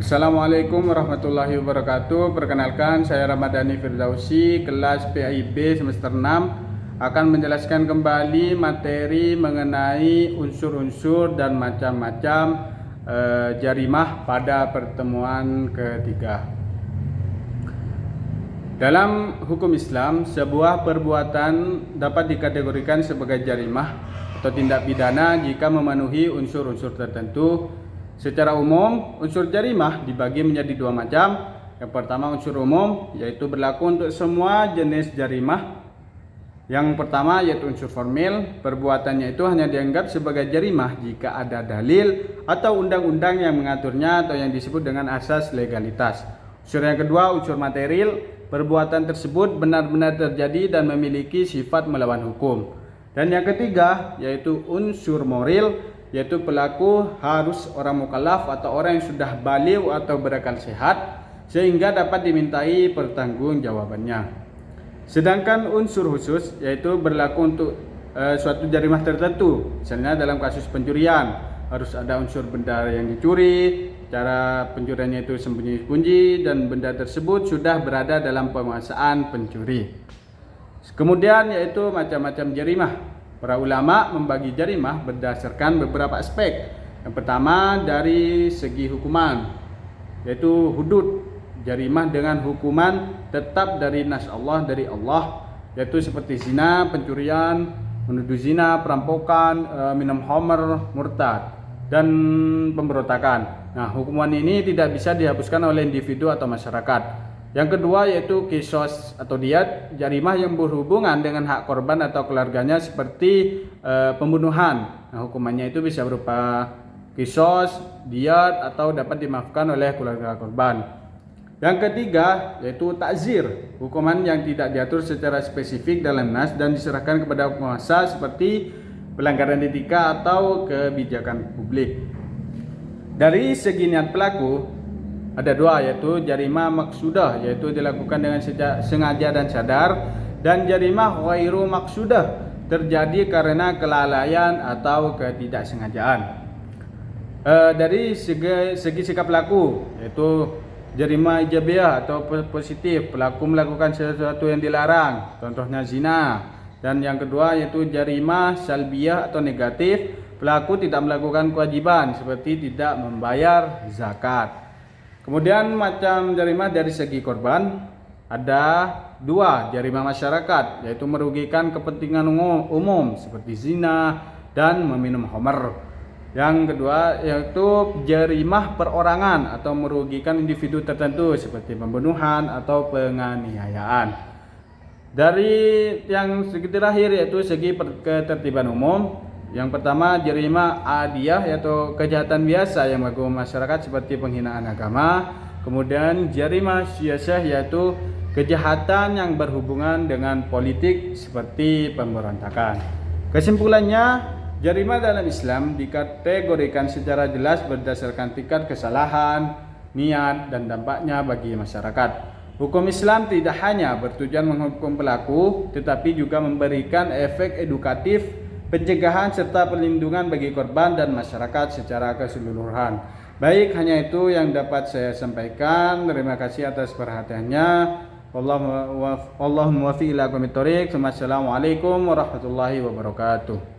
Assalamualaikum warahmatullahi wabarakatuh. Perkenalkan, saya Ramadhani Firdausi, kelas PAIB semester 6 akan menjelaskan kembali materi mengenai unsur-unsur dan macam-macam jarimah pada pertemuan ketiga. Dalam hukum Islam, sebuah perbuatan dapat dikategorikan sebagai jarimah atau tindak pidana jika memenuhi unsur-unsur tertentu. Secara umum, unsur jarimah dibagi menjadi dua macam. Yang pertama unsur umum, yaitu berlaku untuk semua jenis jarimah. Yang pertama yaitu unsur formil, perbuatannya itu hanya dianggap sebagai jarimah jika ada dalil atau undang-undang yang mengaturnya atau yang disebut dengan asas legalitas. Unsur yang kedua unsur material, perbuatan tersebut benar-benar terjadi dan memiliki sifat melawan hukum. Dan yang ketiga yaitu unsur moral, yaitu pelaku harus orang mukallaf atau orang yang sudah baligh atau berakal sehat sehingga dapat dimintai pertanggungjawabannya. Sedangkan unsur khusus yaitu berlaku untuk suatu jarimah tertentu. Misalnya dalam kasus pencurian harus ada unsur benda yang dicuri, cara pencuriannya itu sembunyi-sembunyi dan benda tersebut sudah berada dalam penguasaan pencuri. Kemudian yaitu macam-macam jarimah. Para ulama membagi jarimah berdasarkan beberapa aspek. Yang pertama dari segi hukuman, yaitu hudud, jarimah dengan hukuman tetap dari nas Allah, dari Allah, yaitu seperti zina, pencurian, menuduh zina, perampokan, minum khamr, murtad, dan pemberontakan. Nah, hukuman ini tidak bisa dihapuskan oleh individu atau masyarakat. Yang kedua yaitu kisos atau diat, jarimah yang berhubungan dengan hak korban atau keluarganya seperti pembunuhan. Nah, hukumannya itu bisa berupa kisos, diat atau dapat dimaafkan oleh keluarga korban. Yang ketiga yaitu takzir, hukuman yang tidak diatur secara spesifik dalam nas dan diserahkan kepada penguasa seperti pelanggaran etika atau kebijakan publik. Dari segi niat pelaku ada dua, yaitu jarimah maksudah, yaitu dilakukan dengan sengaja dan sadar, dan jarimah ghairu maksudah, terjadi karena kelalaian atau ketidaksengajaan. Dari segi sikap pelaku, yaitu jarimah ijabiyah atau positif, pelaku melakukan sesuatu yang dilarang, contohnya zina. Dan yang kedua yaitu jarimah salbiyah atau negatif, pelaku tidak melakukan kewajiban seperti tidak membayar zakat. Kemudian macam jarimah dari segi korban ada dua, jarimah masyarakat yaitu merugikan kepentingan umum seperti zina dan meminum khamr. Yang kedua yaitu jarimah perorangan atau merugikan individu tertentu seperti pembunuhan atau penganiayaan. Dari yang segi terakhir yaitu segi ketertiban umum. Yang pertama jarimah adiyah yaitu kejahatan biasa yang mengganggu masyarakat seperti penghinaan agama. Kemudian jarimah siyasah yaitu kejahatan yang berhubungan dengan politik seperti pemberontakan. Kesimpulannya, jarimah dalam Islam dikategorikan secara jelas berdasarkan tingkat kesalahan, niat dan dampaknya bagi masyarakat. Hukum Islam tidak hanya bertujuan menghukum pelaku tetapi juga memberikan efek edukatif, pencegahan serta perlindungan bagi korban dan masyarakat secara keseluruhan. Baik, hanya itu yang dapat saya sampaikan. Terima kasih atas perhatiannya. Wallahumma waffiq ila aqwamit thoriq. Wassalamualaikum warahmatullahi wabarakatuh.